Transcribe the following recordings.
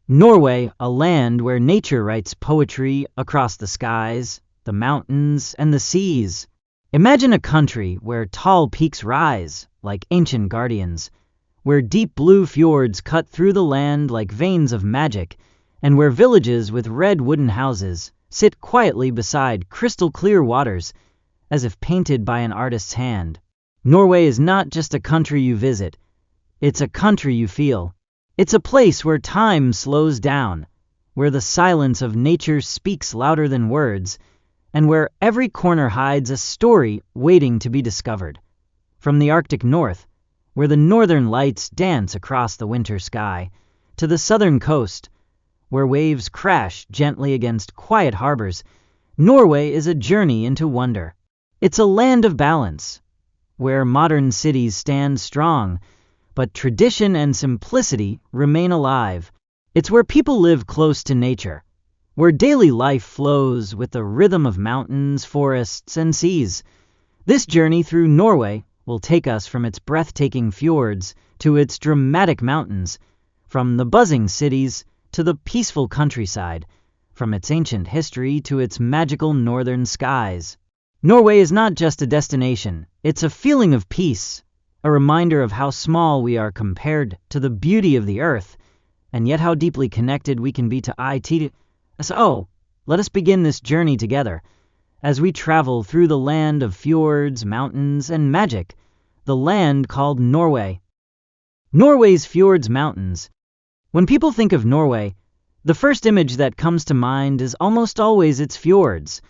Norway, a land where nature writes poetry across the skies, the mountains, and the seas. Imagine a country where tall peaks rise like ancient guardians, where deep blue fjords cut through the land like veins of magic, and where villages with red wooden houses sit quietly beside crystal clear waters as if painted by an artist's hand. Norway is not just a country you visit, it's a country you feel. It's a place where time slows down, where the silence of nature speaks louder than words, and where every corner hides a story waiting to be discovered. From the Arctic North, where the northern lights dance across the winter sky, to the southern coast, where waves crash gently against quiet harbors, Norway is a journey into wonder. It's a land of balance, where modern cities stand strong, but tradition and simplicity remain alive. It's where people live close to nature, where daily life flows with the rhythm of mountains, forests, and seas. This journey through Norway will take us from its breathtaking fjords to its dramatic mountains, from the buzzing cities to the peaceful countryside, from its ancient history to its magical northern skies. Norway is not just a destination, it's a feeling of peace, a reminder of how small we are compared to the beauty of the earth, and yet how deeply connected we can be to it. So, let us begin this journey together, as we travel through the land of fjords, mountains, and magic, the land called Norway. Norway's fjords mountains. When people think of Norway, the first image that comes to mind is almost always its fjords,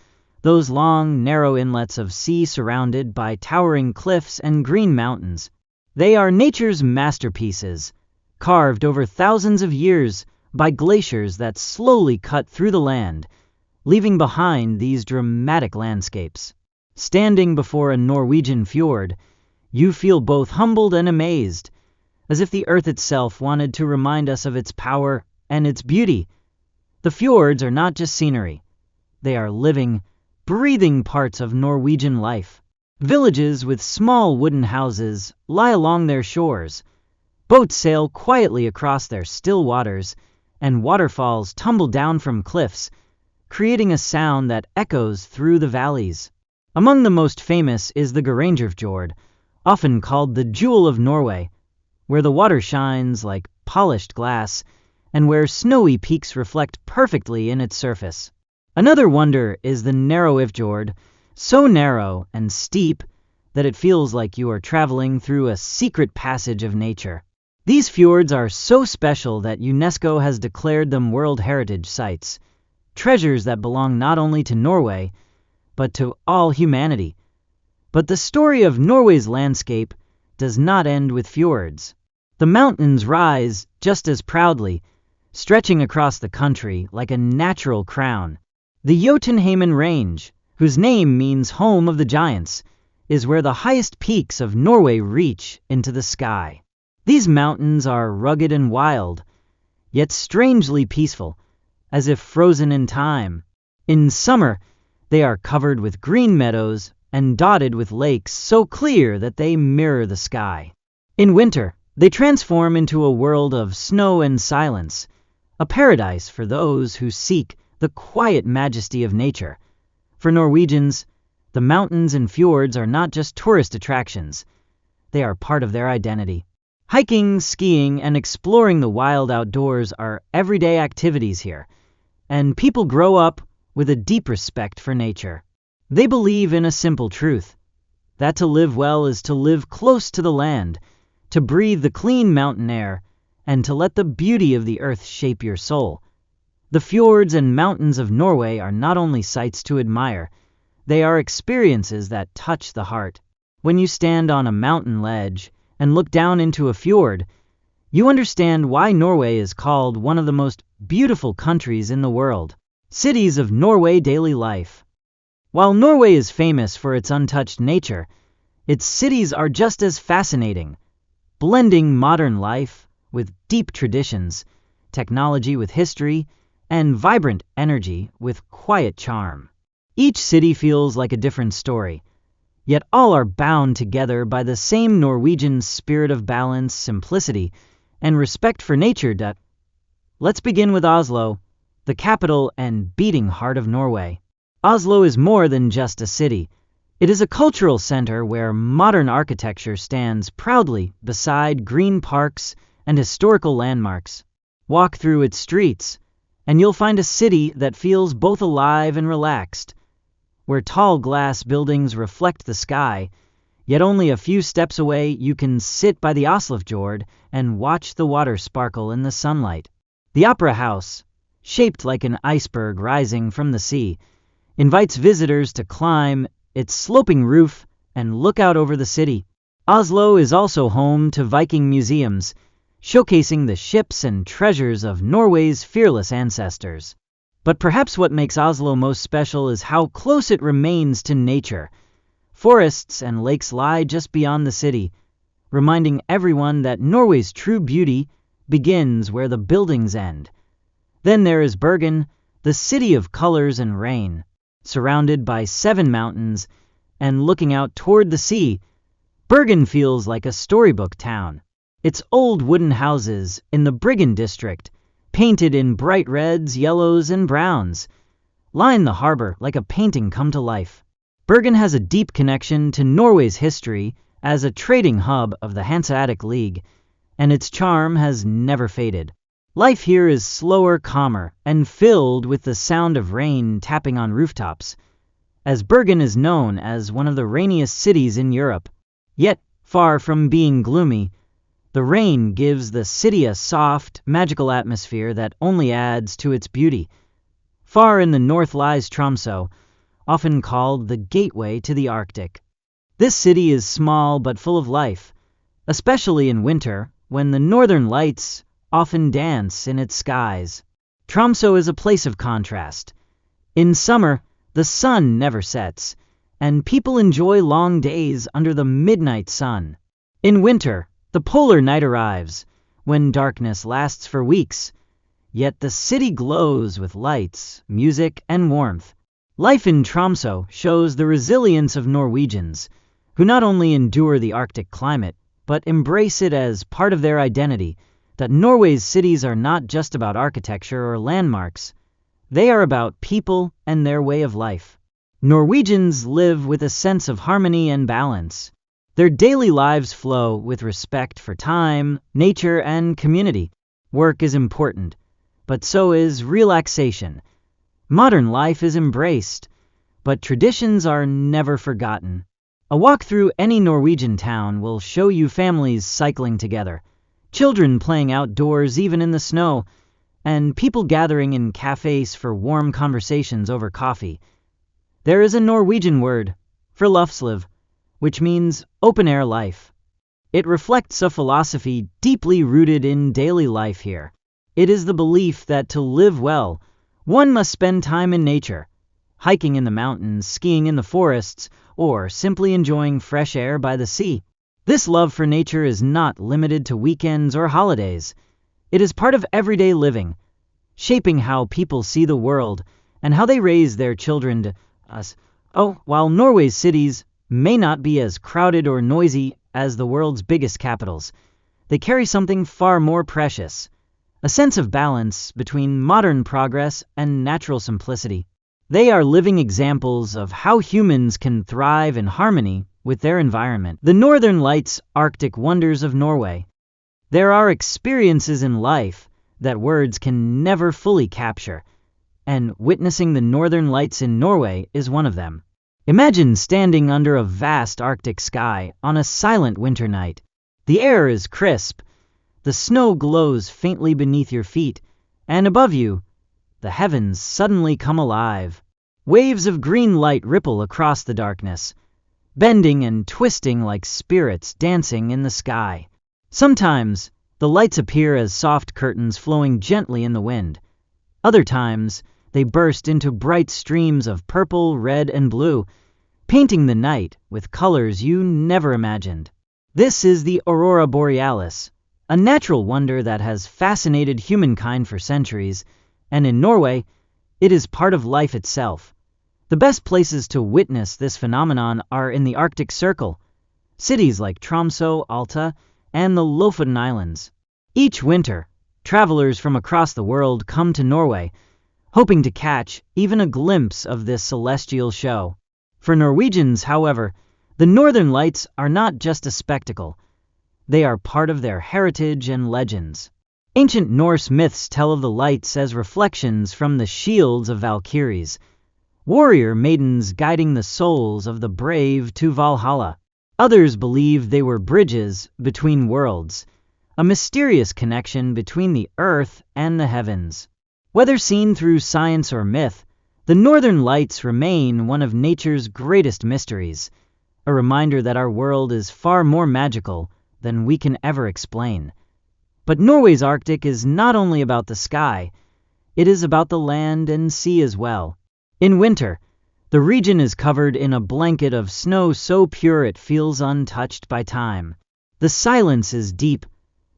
those long, narrow inlets of sea surrounded by towering cliffs and green mountains. They are nature's masterpieces, carved over thousands of years by glaciers that slowly cut through the land, leaving behind these dramatic landscapes. Standing before a Norwegian fjord, you feel both humbled and amazed, as if the earth itself wanted to remind us of its power and its beauty. The fjords are not just scenery, they are living, breathing parts of Norwegian life. Villages with small wooden houses lie along their shores. Boats sail quietly across their still waters, and waterfalls tumble down from cliffs, creating a sound that echoes through the valleys. Among the most famous is the Geirangerfjord, often called the Jewel of Norway, where the water shines like polished glass, and where snowy peaks reflect perfectly in its surface. Another wonder is the Narrowifjord, so narrow and steep that it feels like you are traveling through a secret passage of nature. These fjords are so special that UNESCO has declared them World Heritage Sites, treasures that belong not only to Norway, but to all humanity. But the story of Norway's landscape does not end with fjords. The mountains rise just as proudly, stretching across the country like a natural crown. The Jotunheimen Range, whose name means home of the giants, is where the highest peaks of Norway reach into the sky. These mountains are rugged and wild, yet strangely peaceful, as if frozen in time. In summer, they are covered with green meadows and dotted with lakes so clear that they mirror the sky. In winter, they transform into a world of snow and silence, a paradise for those who seek the quiet majesty of nature. For Norwegians, the mountains and fjords are not just tourist attractions, they are part of their identity. Hiking, skiing, and exploring the wild outdoors are everyday activities here, and people grow up with a deep respect for nature. They believe in a simple truth, that to live well is to live close to the land, to breathe the clean mountain air, and to let the beauty of the earth shape your soul. The fjords and mountains of Norway are not only sights to admire, they are experiences that touch the heart. When you stand on a mountain ledge and look down into a fjord, you understand why Norway is called one of the most beautiful countries in the world. Cities of Norway daily life. While Norway is famous for its untouched nature, its cities are just as fascinating, blending modern life with deep traditions, technology with history, and vibrant energy with quiet charm. Each city feels like a different story, yet all are bound together by the same Norwegian spirit of balance, simplicity, and respect for nature. Let's begin with Oslo, the capital and beating heart of Norway. Oslo is more than just a city. It is a cultural center where modern architecture stands proudly beside green parks and historical landmarks. Walk through its streets, and you'll find a city that feels both alive and relaxed, where tall glass buildings reflect the sky, yet only a few steps away you can sit by the Oslofjord and watch the water sparkle in the sunlight. The Opera House, shaped like an iceberg rising from the sea, invites visitors to climb its sloping roof and look out over the city. Oslo is also home to Viking museums, showcasing the ships and treasures of Norway's fearless ancestors. But perhaps what makes Oslo most special is how close it remains to nature. Forests and lakes lie just beyond the city, reminding everyone that Norway's true beauty begins where the buildings end. Then there is Bergen, the city of colors and rain. Surrounded by 7 mountains and looking out toward the sea, Bergen feels like a storybook town. Its old wooden houses in the Bryggen district, painted in bright reds, yellows, and browns, line the harbor like a painting come to life. Bergen has a deep connection to Norway's history as a trading hub of the Hanseatic League, and its charm has never faded. Life here is slower, calmer, and filled with the sound of rain tapping on rooftops, as Bergen is known as one of the rainiest cities in Europe. Yet, far from being gloomy, the rain gives the city a soft, magical atmosphere that only adds to its beauty. Far in the north lies Tromsø, often called the gateway to the Arctic. This city is small but full of life, especially in winter, when the northern lights often dance in its skies. Tromsø is a place of contrast. In summer, the sun never sets, and people enjoy long days under the midnight sun. In winter, the polar night arrives, when darkness lasts for weeks, yet the city glows with lights, music, and warmth. Life in Tromsø shows the resilience of Norwegians, who not only endure the Arctic climate, but embrace it as part of their identity, that Norway's cities are not just about architecture or landmarks. They are about people and their way of life. Norwegians live with a sense of harmony and balance. Their daily lives flow with respect for time, nature, and community. Work is important, but so is relaxation. Modern life is embraced, but traditions are never forgotten. A walk through any Norwegian town will show you families cycling together, children playing outdoors even in the snow, and people gathering in cafes for warm conversations over coffee. There is a Norwegian word, friluftsliv, which means open-air life. It reflects a philosophy deeply rooted in daily life here. It is the belief that to live well, one must spend time in nature, hiking in the mountains, skiing in the forests, or simply enjoying fresh air by the sea. This love for nature is not limited to weekends or holidays. It is part of everyday living, shaping how people see the world and how they raise their children to us. While Norway's cities may not be as crowded or noisy as the world's biggest capitals, they carry something far more precious, a sense of balance between modern progress and natural simplicity. They are living examples of how humans can thrive in harmony with their environment. The Northern Lights, Arctic wonders of Norway. There are experiences in life that words can never fully capture, and witnessing the Northern Lights in Norway is one of them. Imagine standing under a vast Arctic sky on a silent winter night. The air is crisp, the snow glows faintly beneath your feet, and above you, the heavens suddenly come alive. Waves of green light ripple across the darkness, bending and twisting like spirits dancing in the sky. Sometimes, the lights appear as soft curtains flowing gently in the wind. Other times, they burst into bright streams of purple, red, and blue, painting the night with colors you never imagined. This is the aurora borealis, a natural wonder that has fascinated humankind for centuries, and in Norway, it is part of life itself. The best places to witness this phenomenon are in the Arctic Circle, cities like Tromsø, Alta, and the Lofoten Islands. Each winter, travelers from across the world come to Norway, hoping to catch even a glimpse of this celestial show. For Norwegians, however, the Northern Lights are not just a spectacle. They are part of their heritage and legends. Ancient Norse myths tell of the lights as reflections from the shields of Valkyries, warrior maidens guiding the souls of the brave to Valhalla. Others believe they were bridges between worlds, a mysterious connection between the earth and the heavens. Whether seen through science or myth, the Northern Lights remain one of nature's greatest mysteries, a reminder that our world is far more magical than we can ever explain. But Norway's Arctic is not only about the sky, it is about the land and sea as well. In winter, the region is covered in a blanket of snow so pure it feels untouched by time. The silence is deep,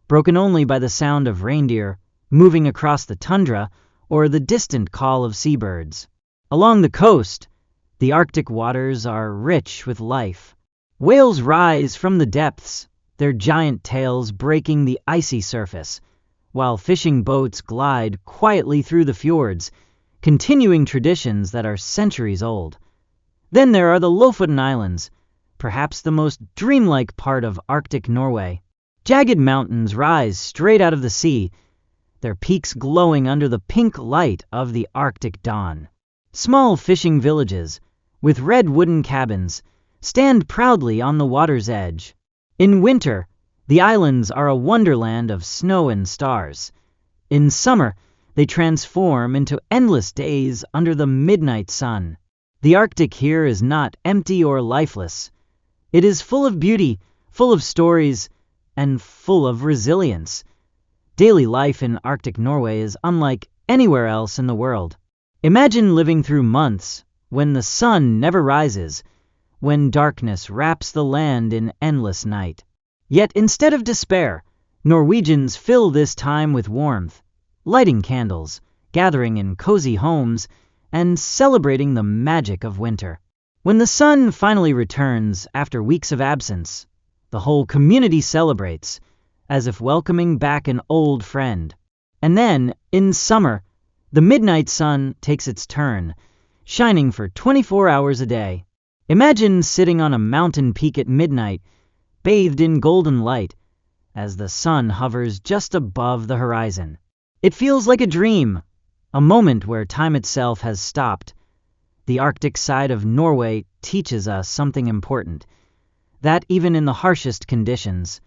broken only by the sound of reindeer moving across the tundra or the distant call of seabirds. Along the coast, the Arctic waters are rich with life. Whales rise from the depths, their giant tails breaking the icy surface, while fishing boats glide quietly through the fjords, continuing traditions that are centuries old. Then there are the Lofoten Islands, perhaps the most dreamlike part of Arctic Norway. Jagged mountains rise straight out of the sea, their peaks glowing under the pink light of the Arctic dawn. Small fishing villages, with red wooden cabins, stand proudly on the water's edge. In winter, the islands are a wonderland of snow and stars. In summer, they transform into endless days under the midnight sun. The Arctic here is not empty or lifeless. It is full of beauty, full of stories, and full of resilience. Daily life in Arctic Norway is unlike anywhere else in the world. Imagine living through months when the sun never rises, when darkness wraps the land in endless night. Yet instead of despair, Norwegians fill this time with warmth, lighting candles, gathering in cozy homes, and celebrating the magic of winter. When the sun finally returns after weeks of absence, the whole community celebrates, as if welcoming back an old friend. And then, in summer, the midnight sun takes its turn, shining for 24 hours a day. Imagine sitting on a mountain peak at midnight, bathed in golden light, as the sun hovers just above the horizon. It feels like a dream, a moment where time itself has stopped. The Arctic side of Norway teaches us something important, that even in the harshest conditions,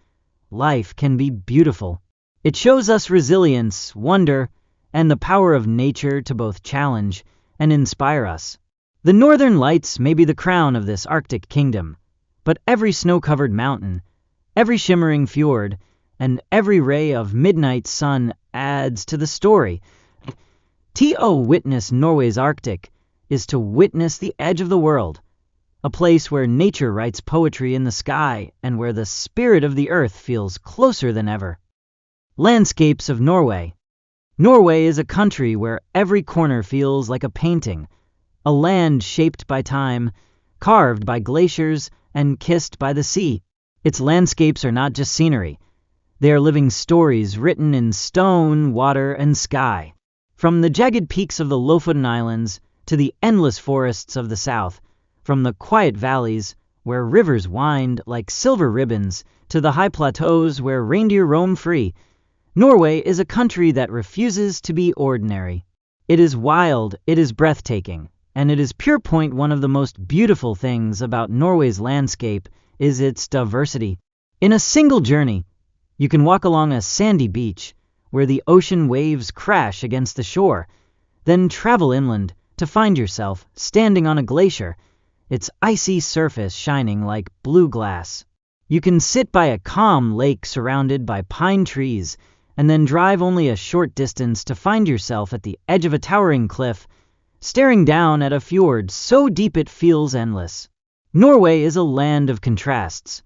life can be beautiful. It shows us resilience, wonder, and the power of nature to both challenge and inspire us. The Northern Lights may be the crown of this Arctic kingdom, but every snow-covered mountain, every shimmering fjord, and every ray of midnight sun adds to the story. To witness Norway's Arctic is to witness the edge of the world, a place where nature writes poetry in the sky and where the spirit of the earth feels closer than ever. Landscapes of Norway. Norway is a country where every corner feels like a painting, a land shaped by time, carved by glaciers, and kissed by the sea. Its landscapes are not just scenery. They are living stories written in stone, water, and sky. From the jagged peaks of the Lofoten Islands to the endless forests of the south, from the quiet valleys where rivers wind like silver ribbons to the high plateaus where reindeer roam free, Norway is a country that refuses to be ordinary. It is wild, it is breathtaking, and it is pure point. One of the most beautiful things about Norway's landscape is its diversity. In a single journey, you can walk along a sandy beach where the ocean waves crash against the shore, then travel inland to find yourself standing on a glacier, its icy surface shining like blue glass. You can sit by a calm lake surrounded by pine trees, and then drive only a short distance to find yourself at the edge of a towering cliff, staring down at a fjord so deep it feels endless. Norway is a land of contrasts,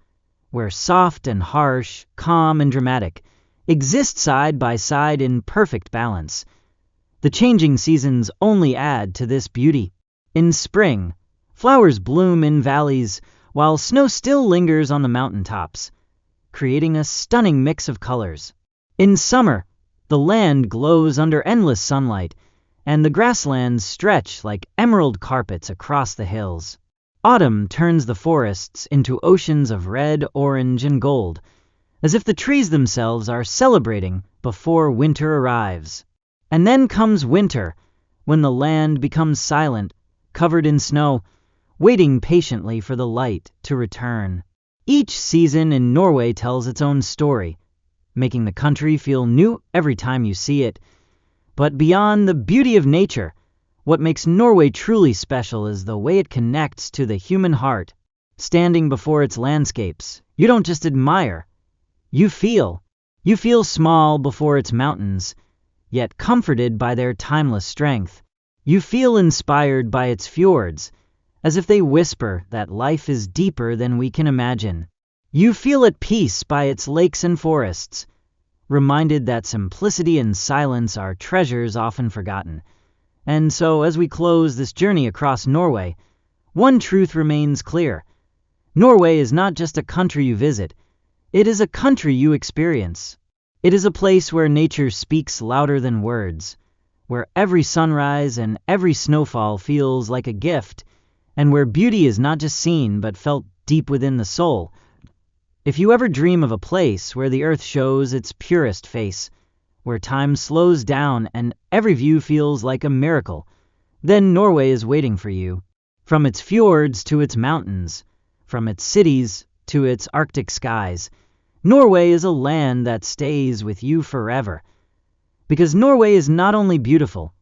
where soft and harsh, calm and dramatic exist side by side in perfect balance. The changing seasons only add to this beauty. In spring, flowers bloom in valleys, while snow still lingers on the mountaintops, creating a stunning mix of colors. In summer, The land glows under endless sunlight, and the grasslands stretch like emerald carpets across the hills. Autumn turns the forests into oceans of red, orange, and gold, as if the trees themselves are celebrating before winter arrives. And then comes winter, when the land becomes silent, covered in snow, waiting patiently for the light to return. Each season in Norway tells its own story, making the country feel new every time you see it. But beyond the beauty of nature, what makes Norway truly special is the way it connects to the human heart. Standing before its landscapes, you don't just admire, you feel. You feel small before its mountains, yet comforted by their timeless strength. You feel inspired by its fjords, as if they whisper that life is deeper than we can imagine. You feel at peace by its lakes and forests, reminded that simplicity and silence are treasures often forgotten. And so, as we close this journey across Norway, one truth remains clear. Norway is not just a country you visit, it is a country you experience. It is a place where nature speaks louder than words, where every sunrise and every snowfall feels like a gift, and where beauty is not just seen but felt deep within the soul. If you ever dream of a place where the earth shows its purest face, where time slows down and every view feels like a miracle, then Norway is waiting for you. From its fjords to its mountains, from its cities to its Arctic skies, Norway is a land that stays with you forever. Because Norway is not only beautiful,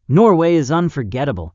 Norway is unforgettable.